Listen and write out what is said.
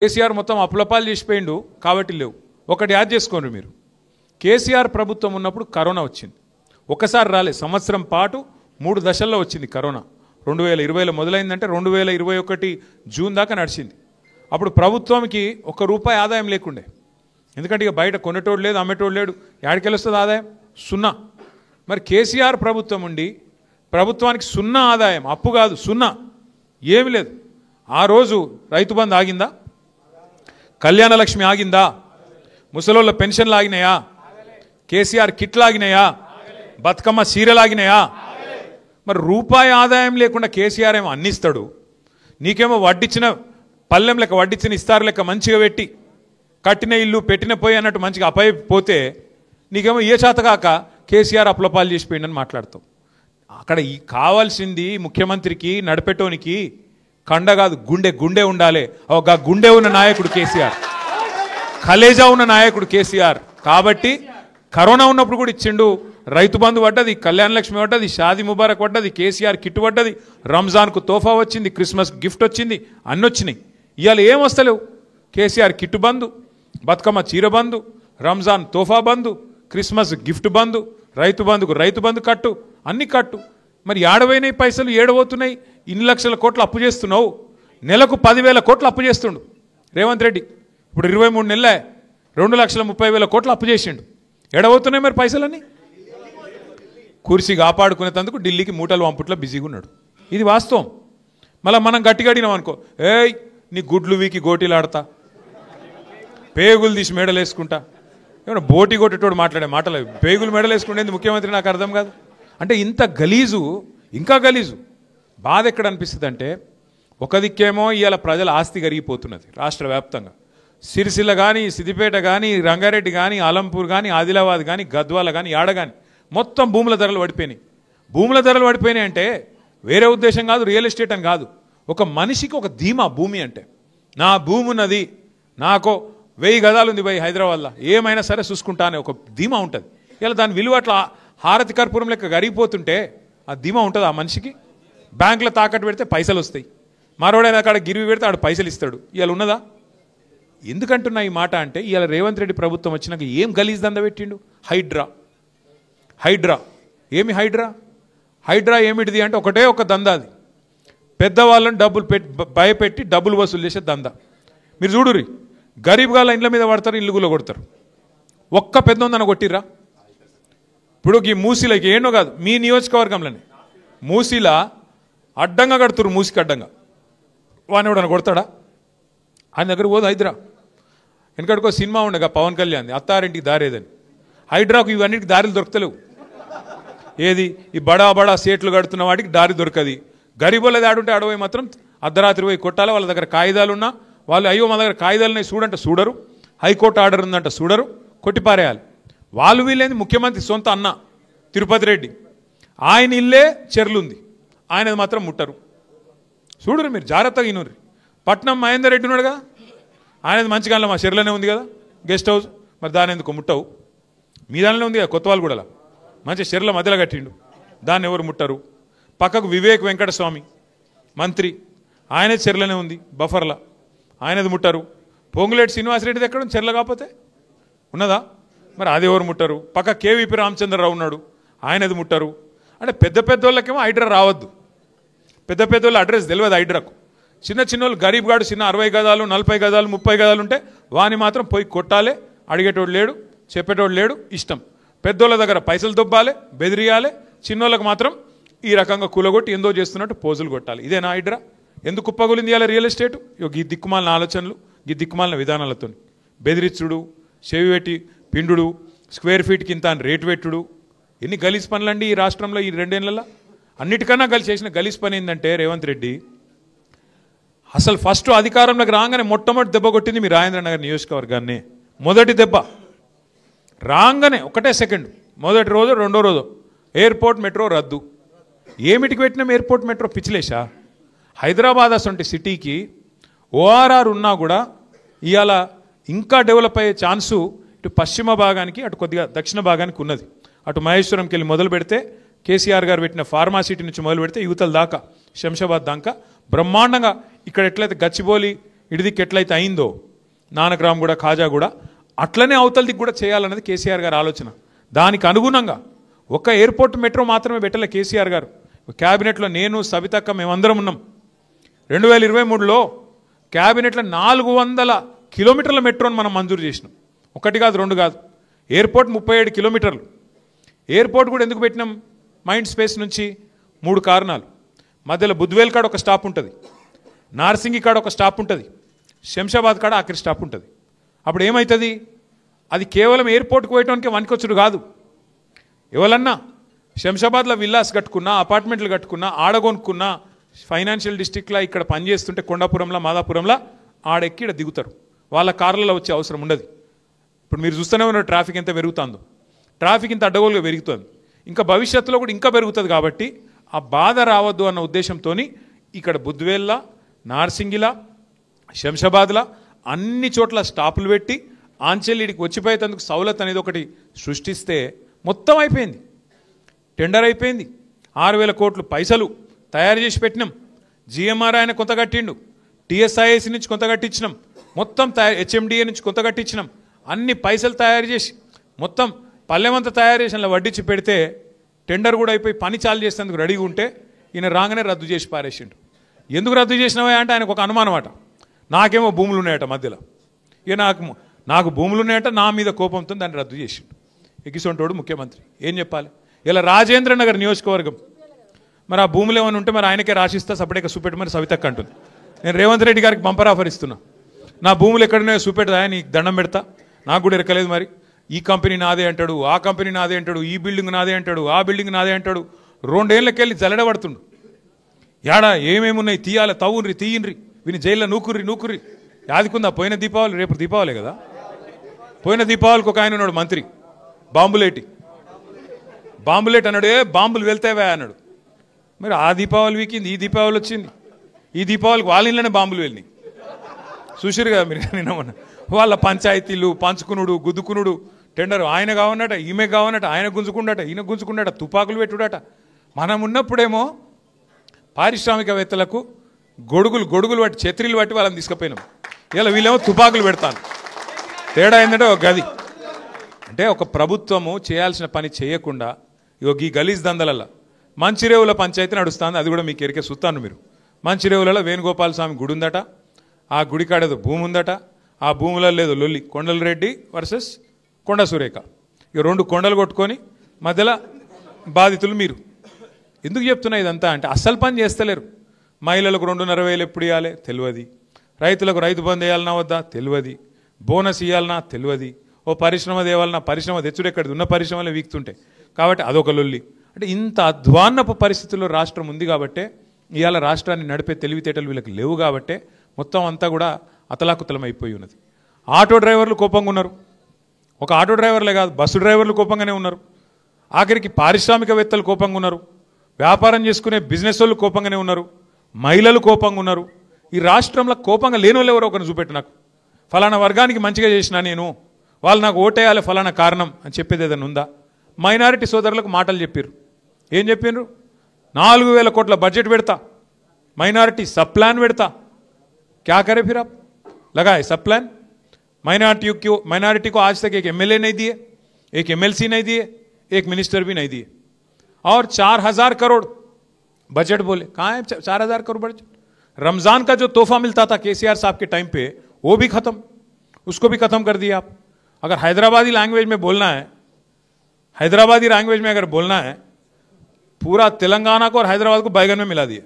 కేసీఆర్ మొత్తం అప్పులపాలు చేసిపోయిండు కాబట్టి లేవు. ఒకటి యాద్ చేసుకోండి మీరు, కేసీఆర్ ప్రభుత్వం ఉన్నప్పుడు కరోనా వచ్చింది. ఒకసారి రాలే, సంవత్సరం పాటు 3 దశల్లో వచ్చింది కరోనా. 2020లో మొదలైందంటే 2021 జూన్ దాకా నడిచింది. అప్పుడు ప్రభుత్వానికి ₹1 ఆదాయం లేకుండే, ఎందుకంటే ఇక బయట కొనేటోడు లేదు, అమ్మేటోడు లేడు, యాడికెళ్ళి వస్తుంది ఆదాయం? 0. మరి కేసీఆర్ ప్రభుత్వం ఉండి ప్రభుత్వానికి 0 ఆదాయం, అప్పు కాదు 0, ఏమి లేదు. ఆ రోజు రైతు బంధు ఆగిందా? కళ్యాణ లక్ష్మి ఆగిందా? ముసలోళ్ళ పెన్షన్లు ఆగినాయా? కేసీఆర్ కిట్లు ఆగినాయా? బతుకమ్మ సీరియల్ ఆగినాయా? మరి రూపాయి ఆదాయం లేకుండా కేసీఆర్ ఏమో అన్నిస్తాడు, నీకేమో వడ్డిచ్చిన పల్లెం లెక్క వడ్డిచ్చిన ఇస్తారు లెక్క మంచిగా పెట్టి కట్టిన ఇల్లు పెట్టిన పోయి అన్నట్టు మంచిగా అపైపోతే నీకేమో ఏ చేతగాక కేసీఆర్ అప్లపాలు చేసిపోయిందని మాట్లాడతావు. అక్కడ కావాల్సింది ముఖ్యమంత్రికి నడిపెట్టోనికి కండ కాదు, గుండె ఉండాలి. ఒక గుండె ఉన్న నాయకుడు కేసీఆర్, కలేజా ఉన్న నాయకుడు కేసీఆర్. కాబట్టి కరోనా ఉన్నప్పుడు కూడా ఇచ్చిండు. రైతు బంధు పడ్డది, కళ్యాణ లక్ష్మి పడ్డది, షాదీ ముబారక్ పడ్డది, కేసీఆర్ కిట్ పడ్డది, రంజాన్కు తోఫా వచ్చింది, క్రిస్మస్ గిఫ్ట్ వచ్చింది, అన్నీ వచ్చినాయి. ఇవాళ ఏం వస్తలేవు. కేసీఆర్ కిట్ బంధు, బతుకమ్మ చీర బంధు, రంజాన్ తోఫా బంధు, క్రిస్మస్ గిఫ్ట్ బంధు, రైతు బంధు కట్టు, అన్ని కట్టు. మరి ఏడవైనాయి పైసలు, ఏడబోతున్నాయి? ఇన్ని లక్షల కోట్లు అప్పు చేస్తున్నావు, నెలకు 10,000 కోట్లు అప్పు చేస్తుండు రేవంత్ రెడ్డి. ఇప్పుడు 23 నెలలే 2,30,000 కోట్లు అప్పు చేసిండు. ఏడబోతున్నాయి మరి పైసలన్నీ? కుర్చీ కాపాడుకునేందుకు ఢిల్లీకి మూటలు పంపుట్లో బిజీగా ఉన్నాడు. ఇది వాస్తవం. మళ్ళీ మనం గట్టిగా అడిగినాం అనుకో, ఏయ్ నీ గుడ్లు వీకి గోటీలు ఆడతా, పేగులు తీసి మెడలు వేసుకుంటా, ఏమన్నా బోటి కొట్టేటోడు మాట్లాడే మాటలు, పేగులు మెడలు వేసుకుంటేంది ముఖ్యమంత్రి నాకు అర్థం కాదు. అంటే ఇంత గలీజు, ఇంకా గలీజు. బాధ ఎక్కడ అనిపిస్తుంది అంటే, ఒక దిక్కేమో ఇవాళ ప్రజల ఆస్తి కరిగిపోతున్నది రాష్ట్ర వ్యాప్తంగా. సిరిసిల్ల కానీ, సిద్దిపేట కానీ, రంగారెడ్డి కానీ, ఆలంపూర్ కానీ, ఆదిలాబాద్ కానీ, గద్వాల కానీ, యాడ కానీ మొత్తం భూముల ధరలు పడిపోయినాయి. భూముల ధరలు పడిపోయినాయి అంటే వేరే ఉద్దేశం కాదు, రియల్ ఎస్టేట్ అని కాదు. ఒక మనిషికి ఒక ధీమా, భూమి అంటే నా భూమి ఉన్నది, నాకో 1000 గదాలు ఉంది భయ్ హైదరాబాద్లో, ఏమైనా సరే చూసుకుంటా అనే ఒక ధీమా ఉంటుంది. ఇలా దాని విలువ అట్లా హారతి కర్పూరం లెక్క కరిగిపోతుంటే ఆ ధీమా ఉంటుంది ఆ మనిషికి. బ్యాంకులో తాకట్టు పెడితే పైసలు వస్తాయి, మరోడైనా అక్కడ గిరివి పెడితే ఆడు పైసలు ఇస్తాడు. ఇవాళ ఉన్నదా? ఎందుకంటున్నా ఈ మాట అంటే, ఇవాళ రేవంత్ రెడ్డి ప్రభుత్వం వచ్చినాక ఏం గలీజ్ దంద పెట్టిండు? హైడ్రా. ఏమి హైడ్రా ఏమిటిది అంటే ఒకటే ఒక దందా. అది పెద్దవాళ్ళని డబ్బులు భయపెట్టి డబ్బులు వసూలు చేసే దందా. మీరు చూడుర్రి, గరీబ్ గాళ్ళ ఇండ్ల మీద పడతారు, ఇల్లుగులో కొడతారు. ఒక్క పెద్ద ఉందని కొట్టిర్రా? ఇప్పుడు ఈ మూసీలకి ఏనో కాదు, మీ నియోజకవర్గంలోనే మూసీలా అడ్డంగా కడుతురు, మూసికి అడ్డంగా. వాడిని ఎవడన్నా కొడతాడా? ఆయన దగ్గర పోదు హైడ్రా. వెనకడికో సినిమా ఉండగా పవన్ కళ్యాణ్, అత్తారింటికి దారేదని. హైడ్రాకు ఇవన్నిటికి దారిలు దొరకలేవు. ఏది ఈ బడా సేట్లు కడుతున్న వాటికి దారి దొరకది. గరీబులది ఆడుంటే అడవి మాత్రం అర్ధరాత్రి పోయి కొట్టాలి. వాళ్ళ దగ్గర కాగితాలు ఉన్నా వాళ్ళు అయ్యో మా దగ్గర కాగితాలున్నాయి చూడంటే చూడరు, హైకోర్టు ఆర్డర్ ఉందంట చూడరు, కొట్టిపారేయాలి. వాళ్ళు వీళ్ళేంది ముఖ్యమంత్రి సొంత అన్న తిరుపతి రెడ్డి, ఆయన ఇల్లే చెర్లుంది, ఆయనది మాత్రం ముట్టరు. చూడరు మీరు, జాగ్రత్తగా ఇనుర్రి. పట్నం మహేందర్ రెడ్డి ఉన్నాడుగా, ఆయనది మంచిగా మా చెర్లనే ఉంది కదా గెస్ట్ హౌస్, మరి దాని ఎందుకు ముట్టవు? మీ దానిలో ఉంది కదా కొత్తవాళ్ళు కూడా, మంచి చెర్ల మధ్యలో కట్టిండు, దాన్ని ఎవరు ముట్టరు. పక్కకు వివేక్ వెంకటస్వామి మంత్రి, ఆయనది చెర్లనే ఉంది బఫర్లా, ఆయనది ముట్టరు. పొంగులేటి శ్రీనివాసరెడ్డిది ఎక్కడ చెర్ల కాకపోతే ఉన్నదా? మరి అది ఎవరు ముట్టరు? పక్క కేవీపీ రామచంద్రరావు ఉన్నాడు, ఆయనది ముట్టరు. అంటే పెద్దోళ్ళకేమో హైడ్రా రావద్దు, పెద్దోళ్ళ అడ్రస్ తెలియదు హైడ్రాకు. చిన్నోళ్ళు గరీబ్ గాడు చిన్న 60 గదాలు 40 గదాలు 30 గదాలు ఉంటే వాని మాత్రం పోయి కొట్టాలి, అడిగేటోడు లేడు, చెప్పేటోడు లేడు, ఇష్టం. పెద్దోళ్ళ దగ్గర పైసలు దొబ్బాలి, బెదిరియాలి, చిన్నోళ్ళకి మాత్రం ఈ రకంగా కూలగొట్టి ఎందో చేస్తున్నట్టు పోజులు కొట్టాలి. ఇదేనా హైడ్రా? ఎందుకు కుప్పగులింది ఇవాళ రియల్ ఎస్టేట్? ఈ దిక్కుమాలిన ఆలోచనలు, ఈ దిక్కుమాలిన విధానాలతో బెదిరించుడు, చెవి పెట్టి పిండుడు, స్క్వేర్ ఫీట్కి ఇంత అని రేటు పెట్టుడు, ఎన్ని గలీజ్ పనులండి ఈ రాష్ట్రంలో ఈ 2 ఏళ్లలో. అన్నిటికన్నా చేసిన గలీజ్ పని ఏంటంటే రేవంత్ రెడ్డి అసలు ఫస్ట్ అధికారంలోకి రాగానే మొట్టమొదటి దెబ్బ కొట్టింది మీ రాజేంద్ర నగర్ నియోజకవర్గాన్ని. మొదటి దెబ్బ రాగానే ఒకటే సెకండ్, మొదటి రోజు రెండో రోజు ఎయిర్పోర్ట్ మెట్రో రద్దు. ఏమిటికి పెట్టినాం ఎయిర్పోర్ట్ మెట్రో? పిచ్చిలేసా? హైదరాబాద్ అసంటి సిటీకి ఓఆర్ఆర్ ఉన్నా కూడా ఇవాళ ఇంకా డెవలప్ అయ్యే ఛాన్సు ఇటు పశ్చిమ భాగానికి, అటు కొద్దిగా దక్షిణ భాగానికి ఉన్నది. అటు మహేశ్వరంకి వెళ్ళి మొదలు పెడితే, కేసీఆర్ గారు పెట్టిన ఫార్మాసిటీ నుంచి మొదలు పెడితే యువతల దాకా శంషాబాద్ దాకా బ్రహ్మాండంగా, ఇక్కడ ఎట్లయితే గచ్చిబౌలి ఇడిదిక్కు ఎట్లయితే అయిందో నానక్రామ్ కూడా ఖాజా కూడా అట్లనే అవతల దిక్కు కూడా చేయాలన్నది కేసీఆర్ గారి ఆలోచన. దానికి అనుగుణంగా ఒక ఎయిర్పోర్ట్ మెట్రో మాత్రమే పెట్టలే కేసీఆర్ గారు. క్యాబినెట్లో నేను సబితక్క మేమందరం ఉన్నాం. 2023లో క్యాబినెట్లో 400 కిలోమీటర్ల మెట్రోని మనం మంజూరు చేసినాం. ఒకటి కాదు, రెండు కాదు. ఎయిర్పోర్ట్ 37 కిలోమీటర్లు. ఎయిర్పోర్ట్ కూడా ఎందుకు పెట్టినాం? మైండ్ స్పేస్ నుంచి 3 కారణాలు. మధ్యలో బుద్వేల్ కాడ ఒక స్టాప్ ఉంటుంది, నార్సింగి కాడ ఒక స్టాప్ ఉంటుంది, శంషాబాద్ కాడ ఆఖరి స్టాప్ ఉంటుంది. అప్పుడు ఏమవుతుంది? అది కేవలం ఎయిర్పోర్ట్కి పోయటానికి వనికొచ్చుడు కాదు. ఎవరన్నా శంషాబాద్లో విల్లాస్ కట్టుకున్నా, అపార్ట్మెంట్లు కట్టుకున్నా, ఆడగొనుక్కున్నా, ఫైనాన్షియల్ డిస్ట్రిక్ట్లో ఇక్కడ పనిచేస్తుంటే కొండాపురంలో మాదాపురంలో ఆడెక్కి ఇక్కడ దిగుతారు. వాళ్ళ కార్లలో వచ్చే అవసరం ఉండదు. ఇప్పుడు మీరు చూస్తూనే ఉన్నారు ట్రాఫిక్ ఎంత పెరుగుతుందో. ట్రాఫిక్ ఇంత అడ్డగోలుగా పెరుగుతుంది, ఇంకా భవిష్యత్తులో కూడా ఇంకా పెరుగుతుంది. కాబట్టి ఆ బాధ రావద్దు అన్న ఉద్దేశంతో ఇక్కడ బుద్వేల్లా, నార్సింగిలా, శంషాబాద్లా అన్ని చోట్ల స్టాపులు పెట్టి ఆంచెల్లిడికి వచ్చిపోయేందుకు సౌలత్ అనేది ఒకటి సృష్టిస్తే మొత్తం అయిపోయింది. టెండర్ అయిపోయింది. 6,000 కోట్లు పైసలు తయారు చేసి పెట్టినాం. జిఎంఆర్ ఆయన కొంత కట్టిండు, టీఎస్ఐఎస్ నుంచి కొంత కట్టించినాం, మొత్తం హెచ్ఎండిఏ నుంచి కొంత కట్టించినాం. అన్ని పైసలు తయారు చేసి మొత్తం పల్లెమంతా తయారు చేసి వడ్డించి పెడితే టెండర్ కూడా అయిపోయి పని చాలు చేసేందుకు రెడీగా ఉంటే ఈయన రాగానే రద్దు చేసి పారేసిండు. ఎందుకు రద్దు చేసినావా అంటే ఆయనకు ఒక అనుమానం అట, నాకేమో భూములు ఉన్నాయట మధ్యలో. ఇక నాకు భూములు ఉన్నాయట, నా మీద కోపంతో దాన్ని రద్దు చేసిండు. ఎగిసొంటోడు ముఖ్యమంత్రి. ఏం చెప్పాలి? ఇలా రాజేంద్ర నగర్ నియోజకవర్గం మరి ఆ భూములు ఏమైనా ఉంటే మరి ఆయనకే రాసిస్తా సపరేట్గా చూపెట్టమని సవితక్క అంటుంది. నేను రేవంత్ రెడ్డి గారికి బంపర్ ఆఫర్ ఇస్తున్నా, నా భూములు ఎక్కడున్నాయో చూపెడతా, నీకు దండం పెడతా. నాకు కూడా ఎరకలేదు. మరి ఈ కంపెనీ నాదే అంటాడు, ఆ కంపెనీ నాదే అంటాడు, ఈ బిల్డింగ్ నాదే అంటాడు, ఆ బిల్డింగ్ నాదే అంటాడు. 2 ఏళ్ళకెళ్ళి జల్లడబడుతుండు. యాడా ఏమేమి ఉన్నాయి తీయాలి, తవ్వుండ్రి, తీయండ్రి, వీని జైల్లో నూకుర్రి. యాదికుందా పోయిన దీపావళి? రేపు దీపావళి కదా. పోయిన దీపావళికి ఒక ఆయన ఉన్నాడు మంత్రి, బాంబులేట్ అన్నాడు. బాంబులు వెళ్తావా అన్నాడు. మరి ఆ దీపావళి వీకింది, ఈ దీపావళి వచ్చింది. ఈ దీపావళికి వాళ్ళ ఇళ్ళనే బాంబులు వెళ్ళినాయి. చూసిరు కదా మీరు. నిన్న వాళ్ళ పంచాయతీలు పంచుకునుడు, గుద్దుకునుడు, టెండర్ ఆయన కావన్నట, ఈమె కావన్నట, ఆయన గుంజుకుండట, ఈయన గుంజుకుండట, తుపాకులు పెట్టుడట. మనం ఉన్నప్పుడేమో పారిశ్రామికవేత్తలకు గొడుగులు పట్టి, ఛత్రీలు పట్టి వాళ్ళని తీసుకుపోయినాం. ఇలా వీళ్ళేమో తుపాకులు పెడతాను. తేడా ఏంటంటే ఒక గది అంటే ఒక ప్రభుత్వము చేయాల్సిన పని చేయకుండా ఈ గలీజ్ దందలల్లో మంచిరేవుల పంచాయతీ నడుస్తుంది. అది కూడా మీకు ఎరికే చూస్తాను. మీరు మంచిరేవులలో వేణుగోపాల స్వామి గుడి ఉందట, ఆ గుడి కాడేదో భూమి ఉందట, ఆ భూములలో లేదో లొల్లి. కొండలరెడ్డి వర్సెస్ కొండ సురేఖ. ఇక 2 కొండలు కొట్టుకొని మధ్యలో బాధితులు మీరు. ఎందుకు చెప్తున్నా ఇదంతా అంటే అస్సలు పని చేస్తలేరు. మహిళలకు 2,500 ఎప్పుడు ఇవ్వాలి తెలియదు, రైతులకు రైతు బంధు వేయాలన్నా వద్దా తెలియదు, బోనస్ ఇవ్వాలన్నా తెలియదు, ఓ పరిశ్రమ తేవాలన్నా పరిశ్రమ తెచ్చుడు ఎక్కడిది, ఉన్న పరిశ్రమలే వీక్తుంటాయి. కాబట్టి అదొక లొల్లి. అంటే ఇంత అధ్వాన్నపు పరిస్థితుల్లో రాష్ట్రం ఉంది కాబట్టే ఇవాళ రాష్ట్రాన్ని నడిపే తెలివితేటలు వీళ్ళకి లేవు కాబట్టే మొత్తం అంతా కూడా అతలాకుతలం అయిపోయి ఉన్నది. ఆటో డ్రైవర్లు కోపంగా ఉన్నారు. ఒక ఆటో డ్రైవర్లే కాదు, బస్సు డ్రైవర్లు కోపంగానే ఉన్నారు. ఆఖరికి పారిశ్రామికవేత్తలు కోపంగా ఉన్నారు, వ్యాపారం చేసుకునే బిజినెస్ వాళ్ళు కోపంగానే ఉన్నారు, మహిళలు కోపంగా ఉన్నారు. ఈ రాష్ట్రంలో కోపంగా లేని వాళ్ళు ఎవరో ఒకరిని చూపెట్టు నాకు. ఫలానా వర్గానికి మంచిగా చేసినా నేను, వాళ్ళు నాకు ఓటేయాలి ఫలానా కారణం అని చెప్పేది ఏదైనా ఉందా? మైనారిటీ సోదరులకు మాటలు చెప్పారు. ఏం చెప్పినారు? 4,000 కోట్ల బడ్జెట్ పెడతా, మైనారిటీ सब प्लान పెడతా. क्या करे फिर आप? लगाए सब प्लान. माइनॉरिटी को आज तक एक एमएलए नहीं दिए, एक एमएलसी नहीं दिए, एक मिनिस्टर भी नहीं दिए. और 4,000 करोड़ बजट बोले. कहाँ है 4,000 करोड़ बजट? रमजान का जो तोहफा मिलता था केसीआर साहब के टाइम पे वो भी खत्म, उसको भी खत्म कर दिया आप. अगर हैदराबादी लैंग्वेज में बोलना है, हैदराबादी लैंग्वेज में अगर बोलना है, पूरा तेलंगाना को और हैदराबाद को बैगन में मिला दिया.